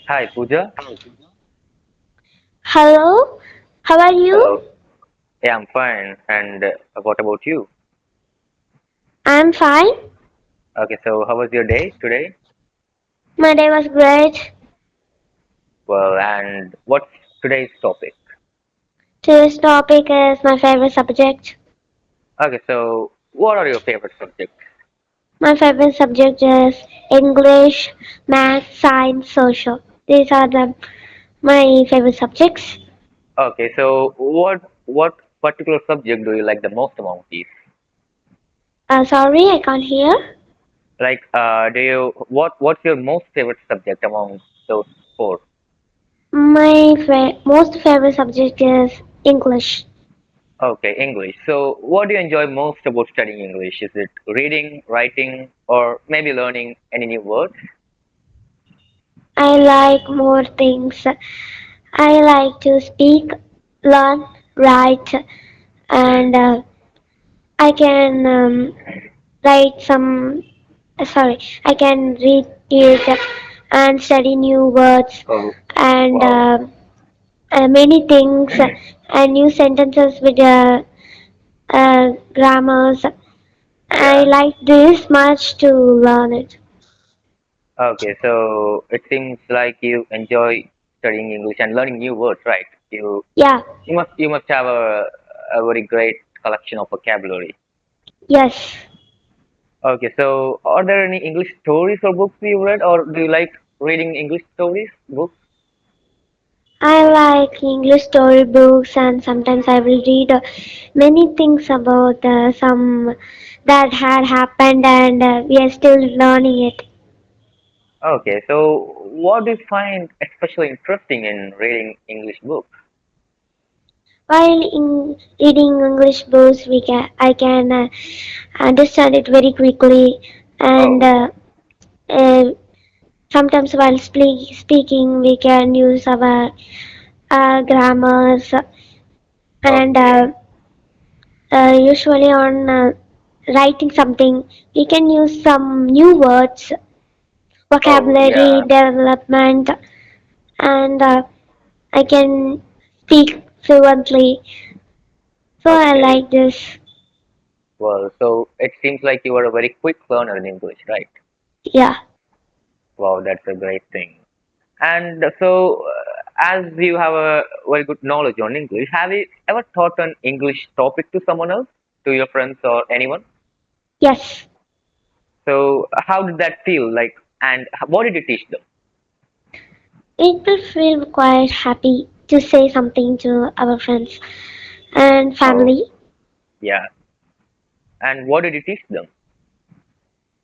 Hi, Pooja. Hello, how are you? Hello. Yeah, I'm fine. And what about you? I'm fine. Okay, so how was your day today? My day was great. Well, and what's today's topic? Today's topic is my favorite subject. Okay, so what are your favorite subjects? My favorite subject is English, Math, Science, Social. These are my favorite subjects. Okay, so what particular subject do you like the most among these? Sorry, I can't hear. Like, do you what's your most favorite subject among those four? My most favorite subject is English. Okay, English. So, what do you enjoy most about studying English? Is it reading, writing, or maybe learning any new words? I like more things. I like to speak, learn, write, and I can write some sorry, I can read it and study new words Oh, and wow. many things and new sentences with grammars. I Yeah. like this much to learn it. Okay, so it seems like you enjoy studying English and learning new words, right? You Yeah, you must have a very great collection of vocabulary. yes. Okay, so are there any English stories or books you read, or do you like reading English stories books? I like English storybooks and sometimes I will read many things about some that had happened and we are still learning it. Okay, so what do you find especially interesting in reading English books? While in reading English books, I can understand it very quickly, and Oh, uh, sometimes while speaking, we can use our grammars, and okay, usually on writing something, we can use some new words, oh vocabulary yeah, development, and I can speak fluently. So I okay. like this. Well, so it seems like you are a very quick learner in English, right? Yeah. Wow, that's a great thing. And so, as you have a very good knowledge on English, have you ever taught an English topic to someone else, to your friends or anyone? Yes. So, how did that feel like, and what did you teach them? It will feel quite happy to say something to our friends and Oh, family. yeah. And what did you teach them?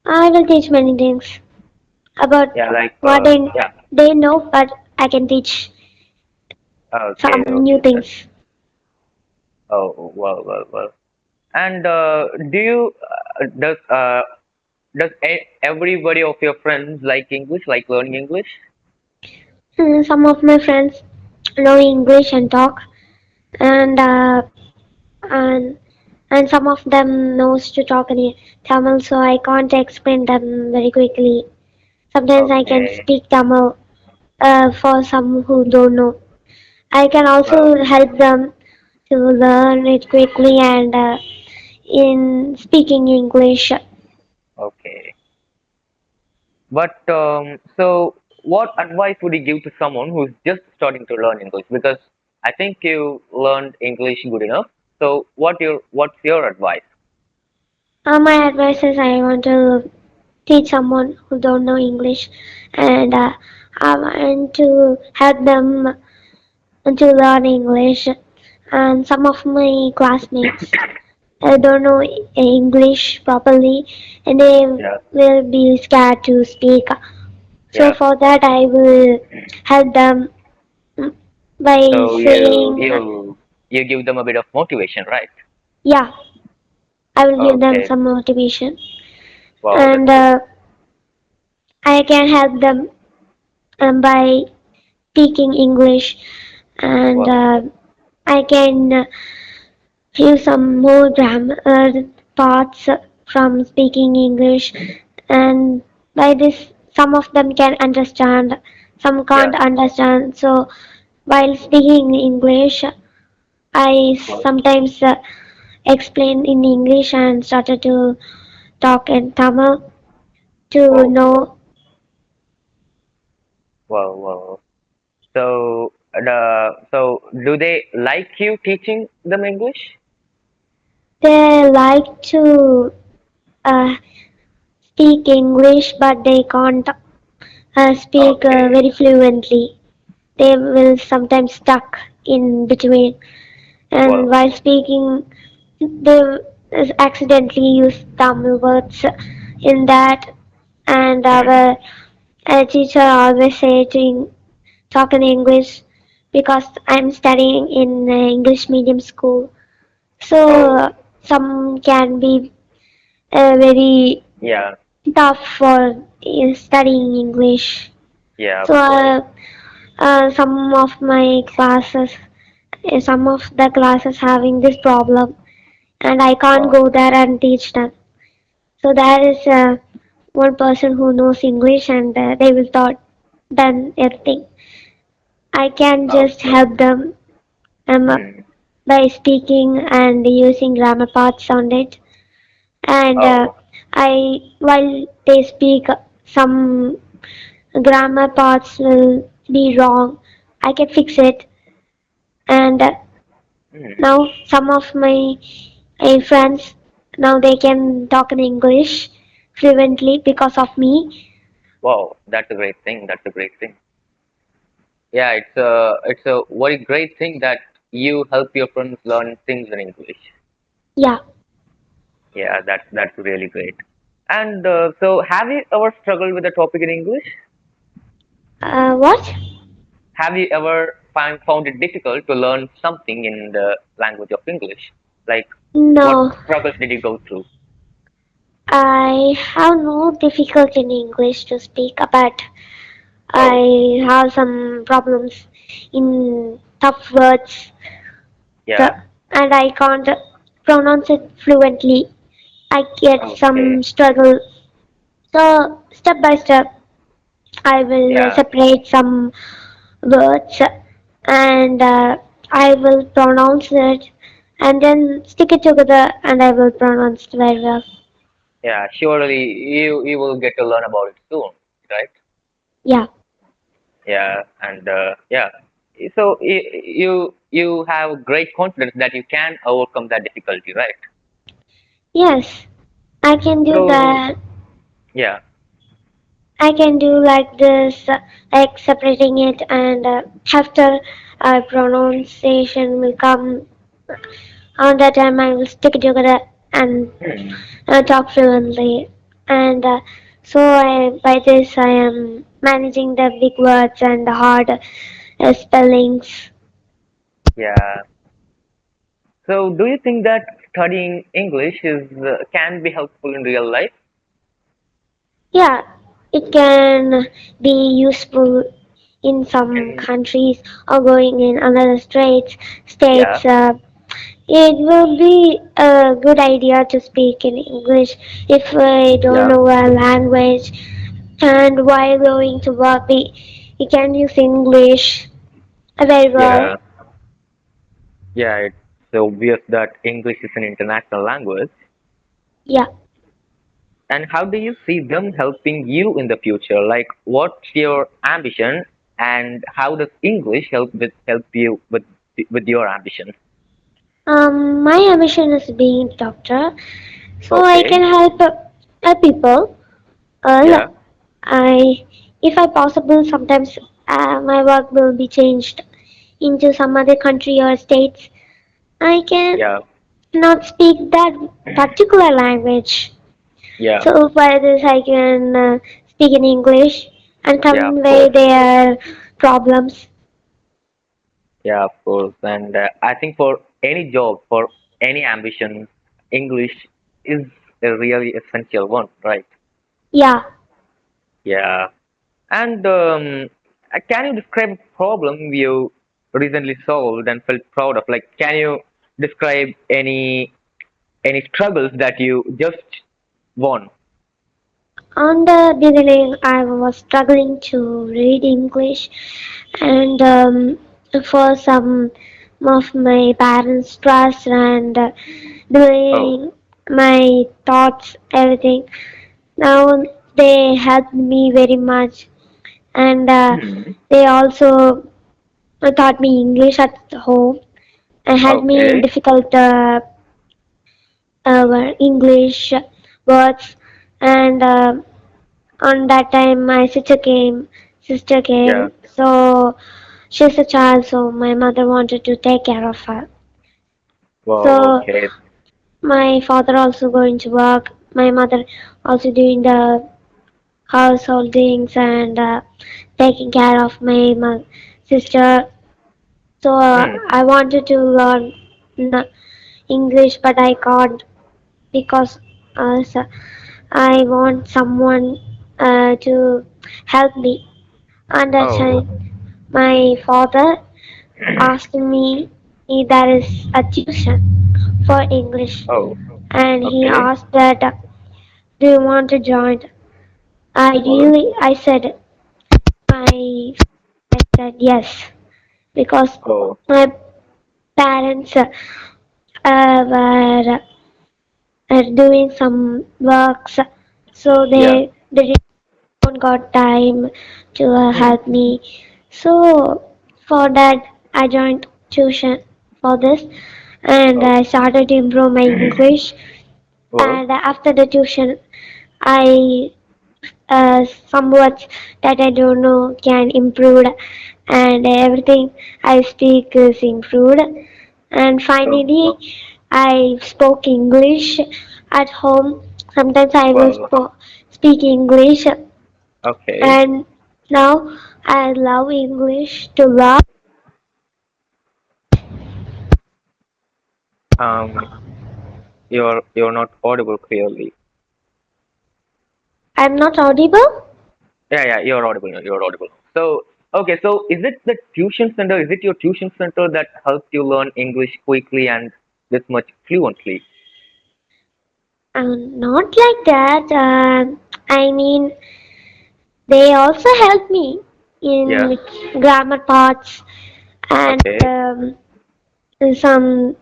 I will teach many things about Yeah, like, what yeah. they know, but I can teach some Okay, new okay. things. Oh, well, well, well. And does everybody of your friends like English, like learning English? Some of my friends know English and talk, and and and some of them knows to talk in Tamil, so I can't explain them very quickly. Sometimes I can Okay, speak Tamil for some who don't know. I can also okay, help them to learn it quickly and in speaking English. okay. But so, what advice would you give to someone who's just starting to learn English? Because I think you learned English good enough. So, what's your advice? My advice is I want to teach someone who don't know English and I want to help them to learn English. And some of my classmates don't know English properly and they Yeah, will be scared to speak. So yeah. for that I will help them by So saying, you give them a bit of motivation, right? yeah, I will give them Okay. some motivation. Wow, that's And good. I can help them by speaking English and Wow. I can use some more grammar parts from speaking English and by this some of them can understand some Yeah. can't understand. So while speaking English, I sometimes explain in English and started to talk in Tamil to Wow. know. Wow. Wow. So do they like you teaching them English? They like to uh, speak English, but they can't speak Okay. very fluently. They will sometimes stuck in between, and Wow. while speaking, they accidentally use Tamil words in that. And Hmm. our teacher always say to talk in English because I'm studying in English medium school. So Oh. some can be very Yeah. tough for studying English. Yeah. Of So course. some of my classes, some of the classes having this problem, and I can't Wow. go there and teach them. So there is one person who knows English, and they will taught done everything. I can just Okay. help them Hmm. by speaking and using grammar parts on it. And Oh. I, while they speak, some grammar parts will be wrong. I can fix it. And Hmm. now some of my friends now they can talk in English fluently because of me. Wow. That's a great thing. That's a great thing. Yeah. It's a very great thing that you help your friends learn things in English. Yeah. Yeah. That's really great. And so, have you ever struggled with a topic in English? What? Have you ever found it difficult to learn something in the language of English? Like, what No, struggles did you go through? I have no difficulty in English to speak, but Oh, I have some problems in tough words, so, yeah. and I can't pronounce it fluently. I get Okay. some struggle. So step by step, I will Yeah. separate some words and I will pronounce it and then stick it together and I will pronounce it very well. Yeah. Surely you will get to learn about it soon, right? Yeah. Yeah. And yeah. So you have great confidence that you can overcome that difficulty, right? Yes, I can do So that. yeah. I can do like this, like separating it, and after pronunciation will come on that time, I will stick it together and Hmm. talk fluently. And by this, I am managing the big words and the hard spellings. Yeah. So do you think that studying English is can be helpful in real life? Yeah, it can be useful in some And countries or going in another yeah. states. It will be a good idea to speak in English if we don't Yeah. know a language. And while going to work, we can use English very well. Yeah. Yeah, it's obvious that English is an international language. Yeah. And how do you see them helping you in the future? Like, what's your ambition, and how does English help you with your ambition? My ambition is being a doctor, so I Okay. can help people. Yeah. Yeah. I, if I possible, sometimes my work will be changed into some other country or states. I can Yeah. not speak that particular language. Yeah. So for this, I can speak in English and Yeah. Of convey course. their problems. Yeah. Of course. And I think for any job, for any ambition, English is a really essential one, right? Yeah. Yeah. And can you describe a problem you recently solved and felt proud of? Like, can you describe any struggles that you just won? On the beginning, I was struggling to read English, and for some of my parents' trust and Oh. doing my thoughts, everything. Now they helped me very much, and Hmm. they also taught me English at home and helped me in Okay. difficult English words. And on that time, my sister Yeah. came, so she's a child, so my mother wanted to take care of her. Wow. So Okay. my father also going to work, my mother also doing the householdings and taking care of my sister. So Hmm. I wanted to learn English, but I can't because so I want someone to help me. And that Oh. time, my father asked me if there is a tuition for English, Oh. and he Okay. asked that, "Do you want to join?" Well. I said, I said yes because Oh. my parents were doing some works, so Yeah. they didn't got time to Hmm. help me. So for that, I joined tuition for this, and Oh. I started to improve my English. Well. And after the tuition, I some words that I don't know can improve, and everything I speak is improved. And Oh. finally, I spoke English at home. Sometimes I will Well. speak English, Okay. and now I love English to love. Um. You're not audible clearly. I'm not audible. Yeah. Yeah. You're audible. You're audible. So. Okay. So is it the tuition center? Is it your tuition center that helped you learn English quickly and this much fluently? Not like that. I mean, they also help me Yeah. in grammar parts and Okay. some.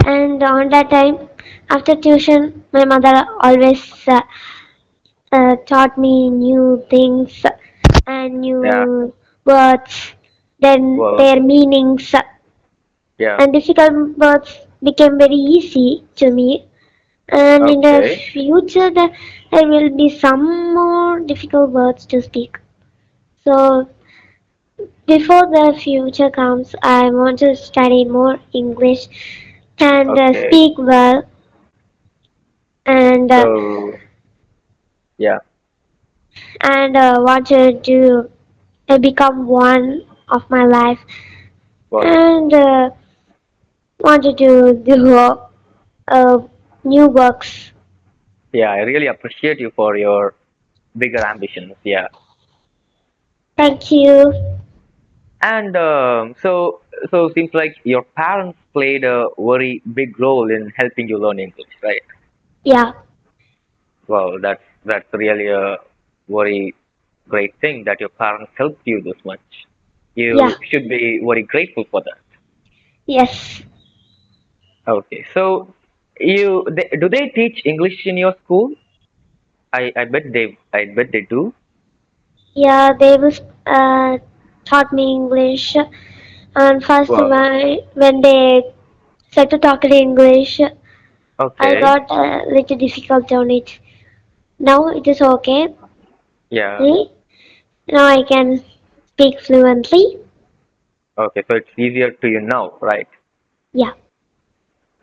And on that time, after tuition, my mother always taught me new things and Yeah. new words, then Well. their meanings, Yeah. and difficult words became very easy to me. And in the Okay. future, there will be some more difficult words to speak. So before the future comes, I want to study more English and Okay. speak well and So. Yeah. wanted to become one of my life Well. and wanted to do uh, new works. Yeah. I really appreciate you for your bigger ambitions. Yeah. Thank you. And so seems like your parents played a very big role in helping you learn English, right? Yeah, Well, that's really a very great thing that your parents helped you this much. yeah, You should be very grateful for that. yes. Okay, so do they teach English in your school? I bet they do. Yeah, they will taught me English. And first, Well, when they said to talk in English, I okay, got a little difficult on it. Now it is okay. yeah, See? Now I can speak fluently. okay, so it's easier to you now, right? Yeah.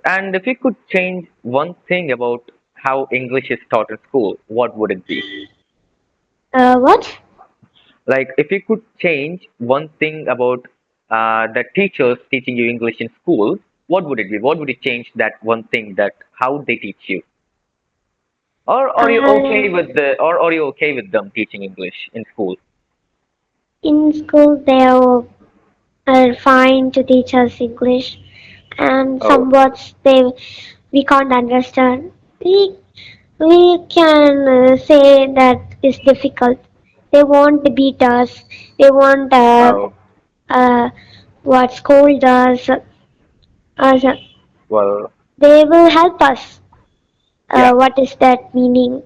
And if you could change one thing about how English is taught in school, what would it be? What? Like, if you could change one thing about the teachers teaching you English in school, what would it be? What would you change that one thing that how they teach you? Or are you okay Uh, or are you okay with them teaching English in school? in school, they are fine to teach us English, and Oh, some words we can't understand. we we can say that is difficult. They won't beat us. They won't Oh, uh, what school does. well, They will help us. yeah. What is that meaning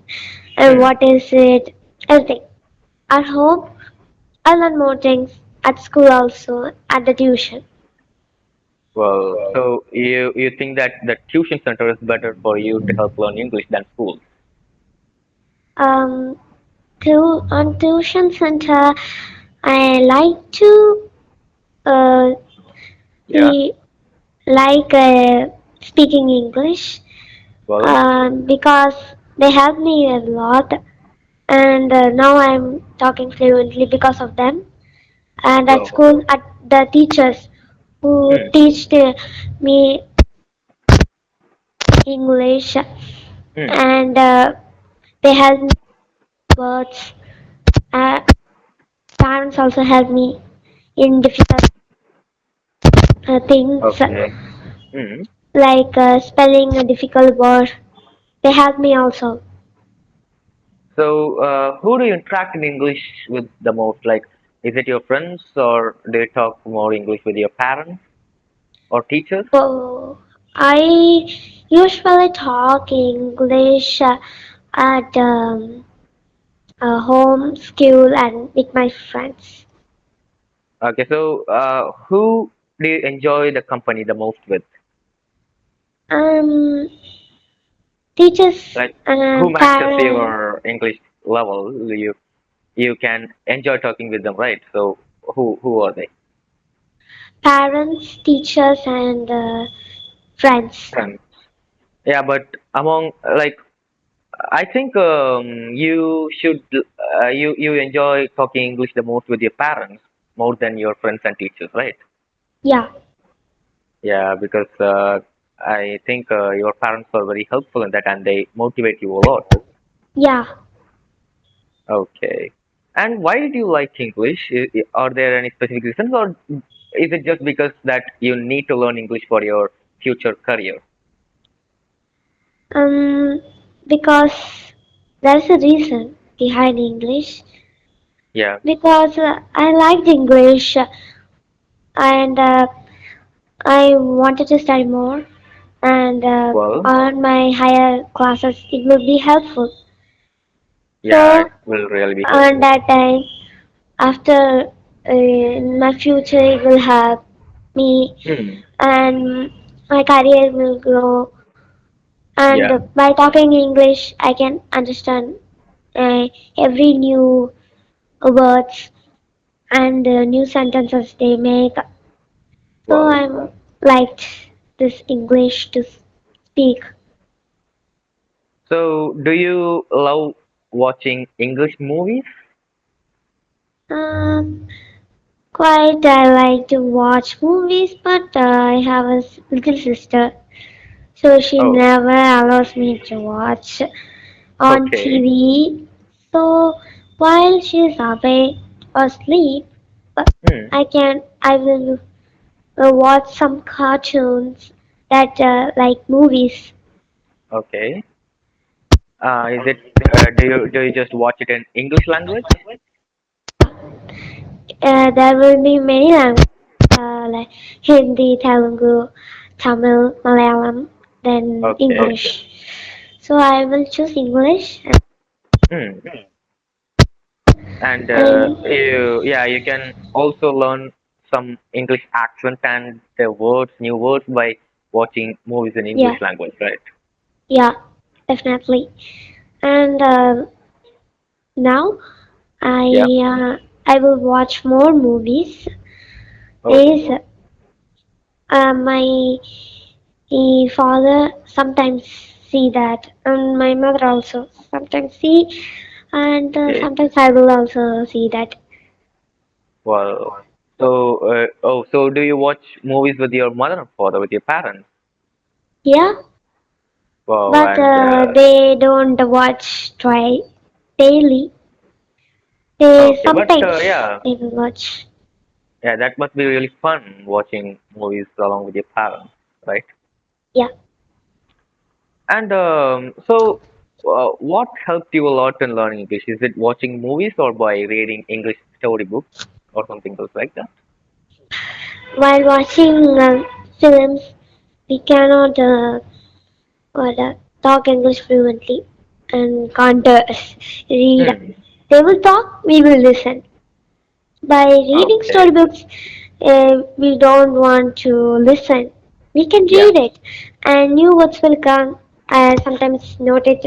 and Hmm. what is it? Everything. At home, I learn more things. At school also, at the tuition. Well, so you think that the tuition center is better for you to help learn English than school? Um, on tuition center, I like to uh, Yeah. see like speaking English Well. because they help me a lot, and now I'm talking fluently because of them. And at Well. school, at the teachers who Hmm. teach me English, Hmm. and they help me with words. Uh, Parents also help me in difficult things Okay. Hmm. like spelling a difficult word. They help me also. So, who do you interact in English with the most? Like, is it your friends, or do you talk more English with your parents or teachers? So I usually talk English at home, school, and with my friends. Okay. So, who do you enjoy the company the most with? Um, Teachers Like, who and matches parents, your English level? You can enjoy talking with them, right? So, who are they? teachers, and friends. Friends. Yeah, but among like I think you should you enjoy talking English the most with your parents more than your friends and teachers, right? Yeah, Yeah, because I think your parents are very helpful in that and they motivate you a lot. yeah. Okay. And why did you like English? Are there any specific reasons, or is it just because that you need to learn English for your future career? Um, because there's a reason behind English. Yeah. Because I liked English and I wanted to study more, and Well, on my higher classes it will be helpful. yeah, it So will really be on helpful. that time, after in my future, it will help me, Hmm. and my career will grow. And Yeah. by talking English, I can understand uh, every new words and new sentences they make. So Well. I'm liked this English to speak. So, do you love watching English movies? Um, Quite I like to watch movies, but I have a little sister, so she Oh, never allows me to watch on okay. TV. So while she is awake or asleep, Hmm. I will watch some cartoons that like movies. Okay. Is it? Do you just watch it in English language? There will be many languages like Hindi, Telugu, Tamil, Malayalam, then Okay. English. So I will choose English. Hmm. And And yeah, you can also learn some English accent and the words, new words by watching movies in yeah, English language, right? yeah, definitely. And now Yeah. I will watch more movies. Oh. Is my father sometimes see that, and my mother also sometimes see, and Okay. sometimes I will also see that. Well. So, so do you watch movies with your mother and father, with your parents? Yeah, Wow. but And they don't watch try daily. They okay, but sometimes yeah, they will watch. yeah, that must be really fun watching movies along with your parents, right? Yeah, And what helped you a lot in learning English? Is it watching movies or by reading English storybooks or something else like that? While watching films, we cannot talk English fluently and can't read. Hmm. They will talk, we will listen. By reading Okay. storybooks, we don't want to listen. We can Yeah. read it, and new words will come. I sometimes note it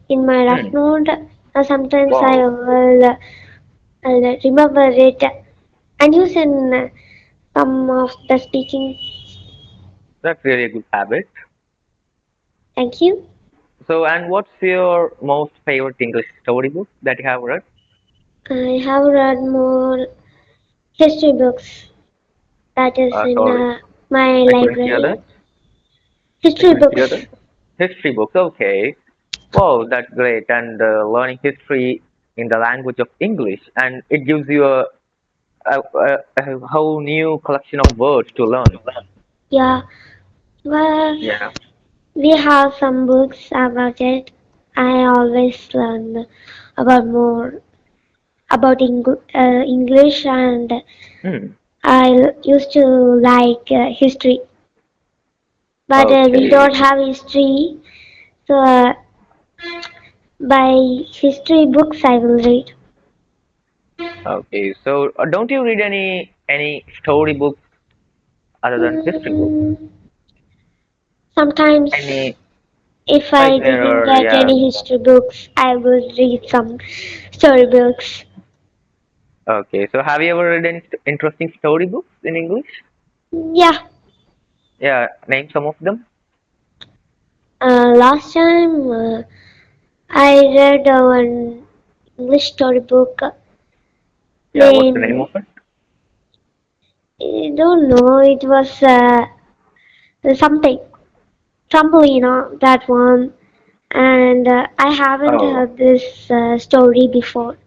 in my rough Hmm. note. Sometimes I Wow. will remember it and use in some of the speaking. That's really a good habit. Thank you. So, and what's your most favorite English storybook that you have read? I have read more history books that is in Sorry, my I couldn't hear library. that. I History couldn't hear that. books. History books. Okay. Wow, that's great. And learning history in the language of English, and it gives you a whole new collection of words to learn. Yeah, well, Yeah. we have some books about it. I always learn about more about English, and Hmm. I used to like history, but we Okay. don't have history. So by history books, I will read. Okay. So, don't you read any storybooks other than history books? Mm, sometimes, Any if like I there didn't are get yeah. any history books, I will read some story books. Okay. So, have you ever read any interesting storybooks in English? Yeah, Yeah. Name some of them. last time I read one English storybook Yeah. What's the name named, of it? I don't know, it was something, Trumbleina, that one. And I haven't Oh. heard this story before.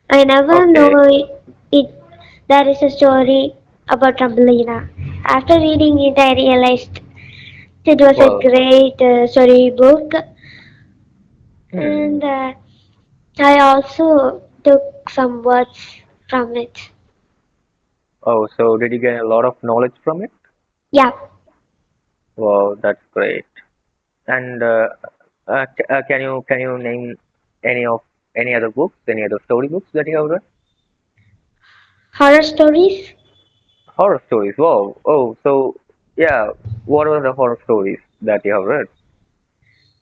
I never know Okay. it. There is a story about Thumbelina. After reading it, I realized it was a Well. great story book, Hmm. and I also took some words from it. Oh, so did you get a lot of knowledge from it? Yeah, Wow, that's great. And can you name any of any other books, any other storybooks that you have read? horror stories. Horror stories. Wow. Oh, so yeah. What are the horror stories that you have read?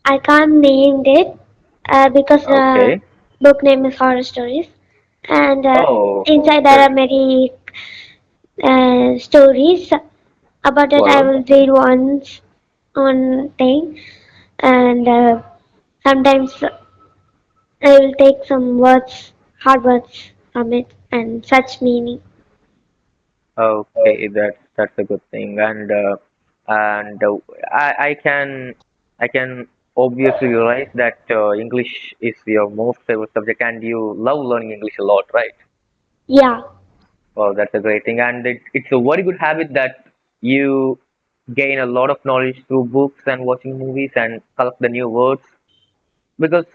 I can't name it because the Okay. book name is horror stories, and Oh, inside there are good. many stories. About that, I Well, will read once one thing, and sometimes I will take some words, hard words from it, and such meaning. okay, that's a good thing. And I can obviously realize that English is your most favorite subject, and you love learning English a lot, right? Yeah, Well, that's a great thing, and it's a very good habit that you gain a lot of knowledge through books and watching movies and collect the new words. Because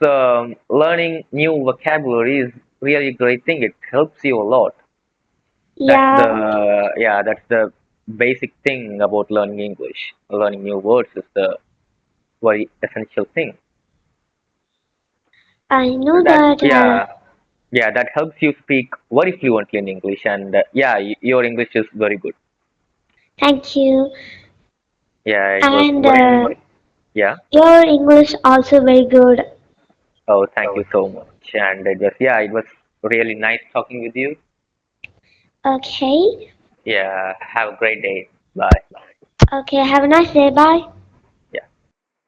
learning new vocabulary is really a great thing. It helps you a lot. That's yeah, the basic thing about learning English. Learning new words is the very essential thing. I know That that. that helps you speak very fluently in English, and your English is very good. Thank you. Yeah, it was And very yeah. your English also very good. Oh, thank you so much. And it was really nice talking with you. Okay. Yeah, have a great day. Bye. Okay. Have a nice day. Bye.